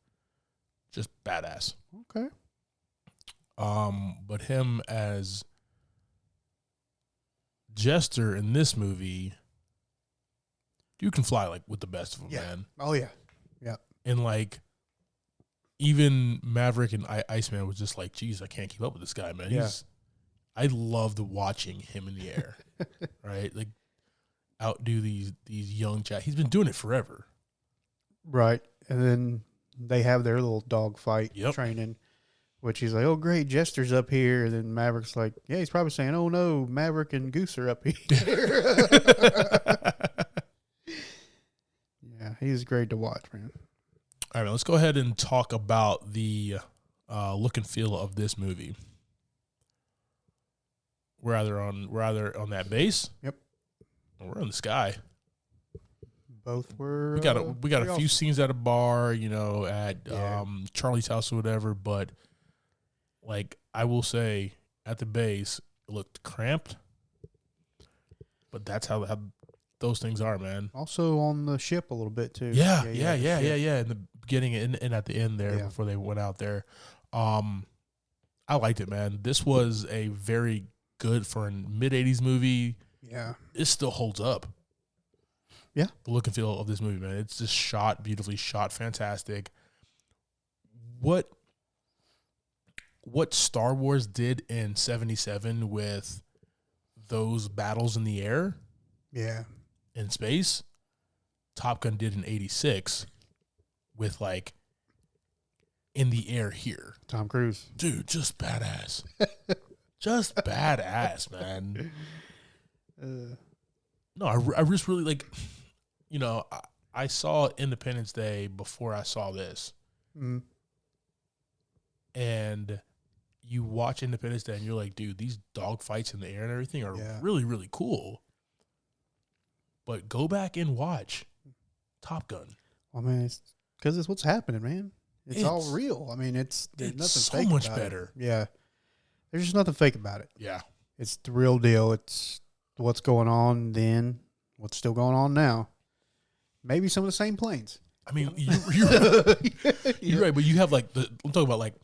Just badass. Okay. But him as Jester in this movie, you can fly like with the best of them, man. Oh yeah, yeah. And like, even Maverick and Iceman was just like, geez, I can't keep up with this guy, man. Yeah. I loved watching him in the air, right? Like, outdo these young chat. He's been doing it forever, right? And then they have their little dogfight training, which he's like, "Oh, great, Jester's up here." And then Maverick's like, "Yeah, he's probably saying, oh no, Maverick and Goose are up here." Yeah, he's great to watch, man. All right, let's go ahead and talk about the look and feel of this movie. We're either on that base. Yep. Or we're in the sky. Both were. We got a few awesome. scenes at a bar, you know, at Charlie's house or whatever. But like I will say, at the base, it looked cramped. But that's how those things are, man. Also on the ship a little bit too. Yeah. In the beginning and at the end there before they went out there, I liked it, man. This was a very good for a mid-'80s movie. Yeah, it still holds up. Yeah, the look and feel of this movie, man. It's just shot beautifully, shot fantastic. What Star Wars did in '77 with those battles in the air, in space, Top Gun did in '86 with like in the air here. Tom Cruise, dude, just badass, just badass, man. No, I just really like, you know, I saw Independence Day before I saw this. Mm-hmm. And you watch Independence Day and you're like, dude, these dog fights in the air and everything are really, really cool. But go back and watch Top Gun. Well, man, it's because it's what's happening, man. It's all real. I mean, there's nothing so fake much about better. It. Yeah. There's just nothing fake about it. Yeah. It's the real deal. It's what's going on then, what's still going on now. Maybe some of the same planes. I mean, you're right, but you have like I'm talking about like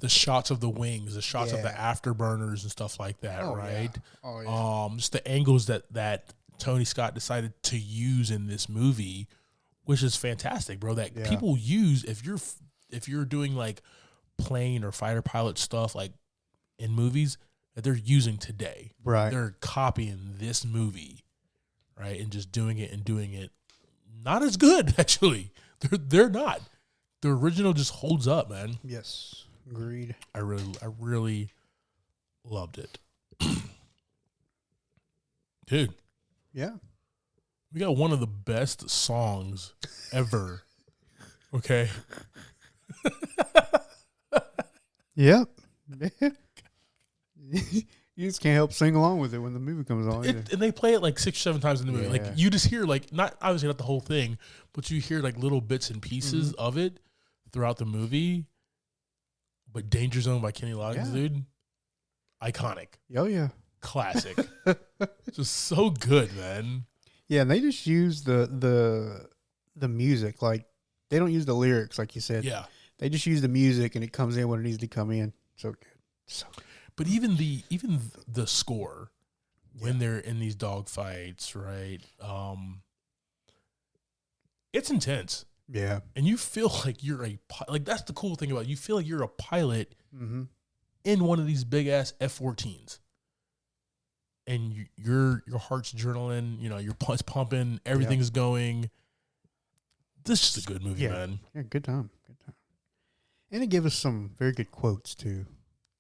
the shots of the wings, the shots of the afterburners and stuff like that, right? Yeah. Oh, yeah. Just the angles that Tony Scott decided to use in this movie, which is fantastic, bro. That people use if you're doing like plane or fighter pilot stuff like in movies that they're using today. Right. They're copying this movie, right? And just doing it not as good, actually. They're not. The original just holds up, man. Yes, agreed. I really loved it. Dude, Yeah. we got one of the best songs ever. Okay. Yep. You just can't help sing along with it when the movie comes on. And they play it like 6 or 7 times in the movie. Yeah. Like you just hear like not obviously not the whole thing, but you hear like little bits and pieces of it throughout the movie. But Danger Zone by Kenny Loggins, dude, iconic. Oh yeah, classic. Just so good, man. Yeah, and they just use the music. Like they don't use the lyrics, like you said. Yeah. They just use the music, and it comes in when it needs to come in. So good. So good. But even the score when they're in these dog fights, right? It's intense. Yeah. And you feel like you're like that's the cool thing about it. You feel like you're a pilot in one of these big ass F-14s. And your heart's adrenaline, your it's pumping, everything's going. This is a good movie, man. Yeah, good time. Good time. And it gave us some very good quotes too.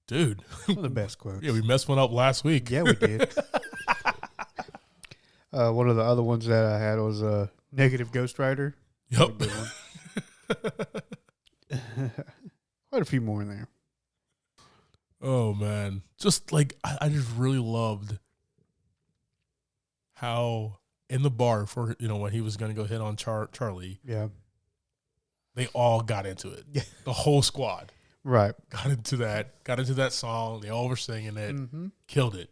Dude. Some of the best quotes. Yeah, we messed one up last week. Yeah, we did. One of the other ones that I had was Negative Ghost Rider. Yep. Quite a few more in there. Oh, man. Just like, I just really loved how in the bar for, when he was going to go hit on Charlie. Yeah. They all got into it. Yeah. The whole squad. Right. Got into that song. They all were singing it. Killed it.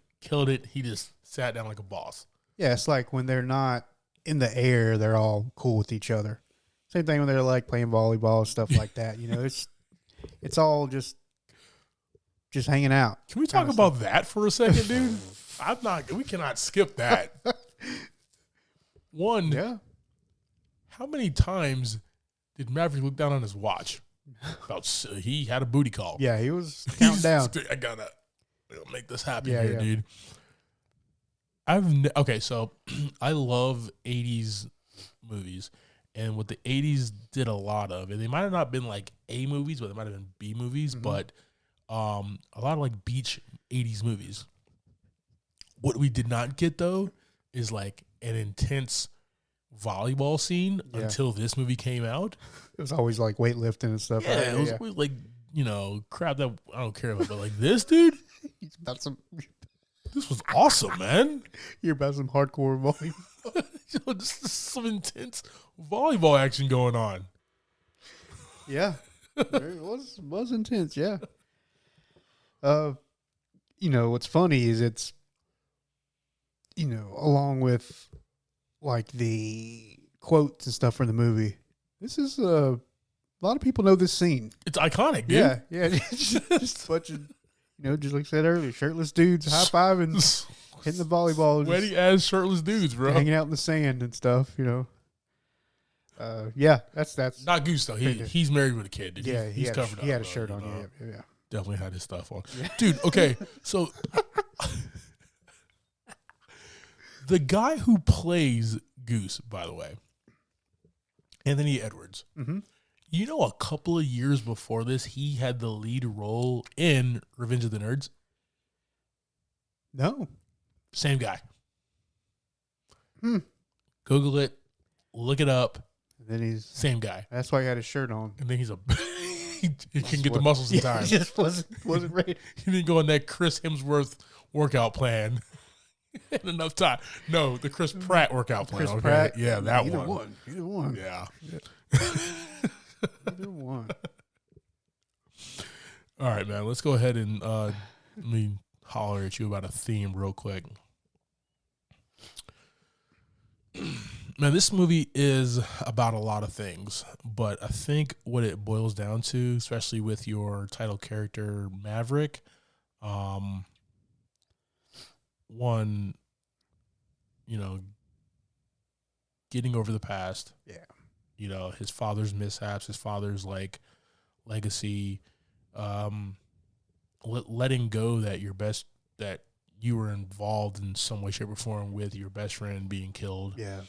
He just sat down like a boss. Yeah, it's like when they're not in the air, they're all cool with each other. Same thing when they're like playing volleyball, stuff like that. It's all just hanging out. Can we talk about that for a second, dude? We cannot skip that. One. Yeah. How many times did Maverick look down on his watch? He had a booty call. Yeah, he was counting down. I gotta make this happen here, dude. Okay, so I love 80s movies, and what the 80s did a lot of, and they might have not been like A movies, but they might have been B movies, but a lot of like beach 80s movies. What we did not get though is like an intense volleyball scene until this movie came out. It was always like weightlifting and stuff. Yeah, it was always like, crap that I don't care about. But like this, dude, this was awesome, man. You're about some hardcore volleyball. This is some intense volleyball action going on. Yeah. It was intense, yeah. What's funny is it's, along with like the quotes and stuff from the movie, this is a lot of people know this scene. It's iconic, dude. Yeah. Just a bunch of, just like I said earlier, shirtless dudes high-fiving, hitting the volleyball. Sweaty ass shirtless dudes, bro. Hanging out in the sand and stuff, Yeah, that's not Goose though. He's married with a kid, dude. Yeah, he's covered up. He had a shirt on. Yeah. Definitely had his stuff on. Yeah. Dude, okay. So the guy who plays Goose, by the way, Anthony Edwards. A couple of years before this, he had the lead role in Revenge of the Nerds. No. Same guy. Google it. Look it up. And then he's same guy. That's why he had his shirt on. And then he can get the muscles in time. He just wasn't ready. He didn't go on that Chris Hemsworth workout plan in enough time. No, the Chris Pratt workout plan. Chris Pratt. Yeah, that Either one. Either one. Yeah. Either one. All right, man. Let's go ahead and let me holler at you about a theme real quick. Man, this movie is about a lot of things, but I think what it boils down to, especially with your title character, Maverick, one, getting over the past. Yeah. His father's mishaps, his father's like legacy, letting go that you were involved in some way, shape, or form with your best friend being killed. Yeah.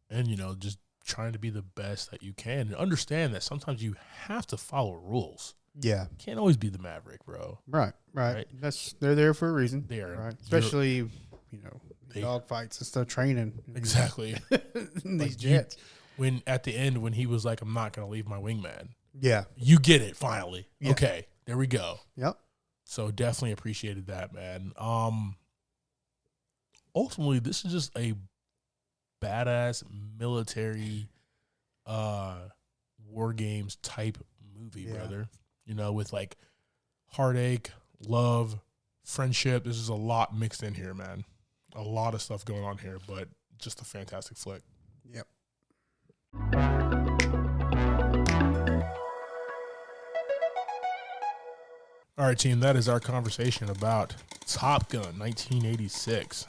and, just trying to be the best that you can, and understand that sometimes you have to follow rules. Yeah. Can't always be the maverick, bro. Right. They're there for a reason. They are. Right. Especially, dog fights and stuff, training. Exactly. These jets. When at the end, when he was like, I'm not going to leave my wingman. Yeah. You get it, finally. Yeah. Okay. There we go. Yep. So definitely appreciated that, man. Ultimately, this is just a badass military war games type movie, brother. With like heartache, love, friendship. This is a lot mixed in here, man. A lot of stuff going on here, but just a fantastic flick. Yep. All right, team, that is our conversation about Top Gun 1986.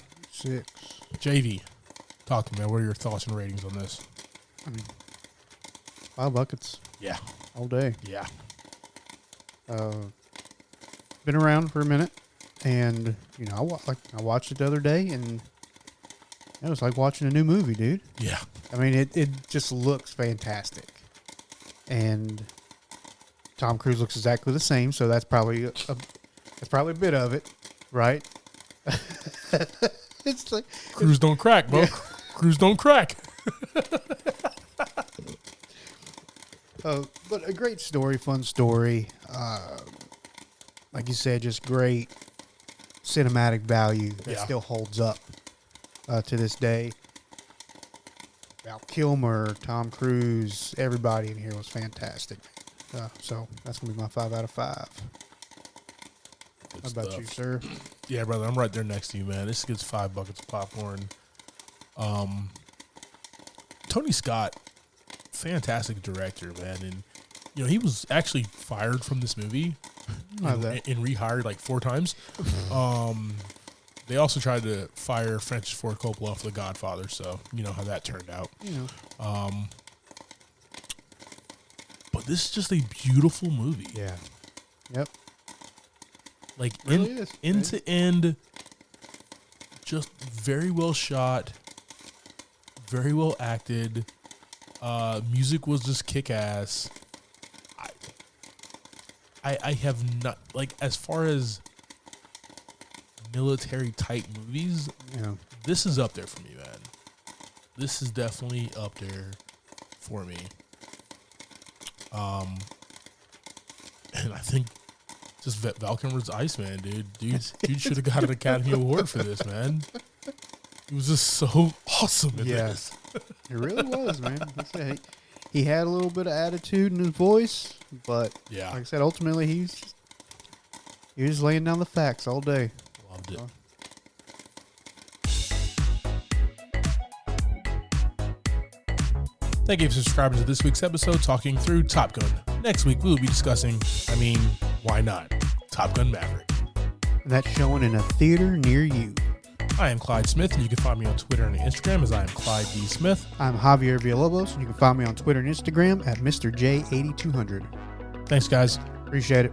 JV, talk to me, man. What are your thoughts and ratings on this? I mean, 5 buckets. Yeah. All day. Yeah. Been around for a minute, and, I watched it the other day, and it was like watching a new movie, dude. Yeah. I mean, it just looks fantastic. And Tom Cruise looks exactly the same, so that's probably a bit of it, right? It's like Cruise don't crack, bro. Yeah. Cruise don't crack. But a great story, fun story. Like you said, just great cinematic value that still holds up to this day. Val Kilmer, Tom Cruise, everybody in here was fantastic. So that's going to be my 5 out of 5. How about you, sir? Yeah, brother, I'm right there next to you, man. This gets 5 buckets of popcorn. Tony Scott, fantastic director, man. And, he was actually fired from this movie and rehired like 4 times. They also tried to fire Francis Ford Coppola for The Godfather, so you know how that turned out. But this is just a beautiful movie. Yeah. Yep. Like really end to end, just very well shot, very well acted. Music was just kick ass. I have not, like, as far as military type movies, this is up there for me, man. This is definitely up there for me. And I think just Val Kilmer's Iceman, dude should have got an Academy Award for this, man. He was just so awesome in this. It really was, man. He had a little bit of attitude in his voice, but like I said, ultimately he was laying down the facts all day. Loved it. Thank you for subscribing to this week's episode, talking through Top Gun. Next week, we will be discussing, why not, Top Gun Maverick. And that's showing in a theater near you. I am Clyde Smith, and you can find me on Twitter and Instagram as I am Clyde D. Smith. I'm Javier Villalobos, and you can find me on Twitter and Instagram at Mr. J8200. Thanks, guys. Appreciate it.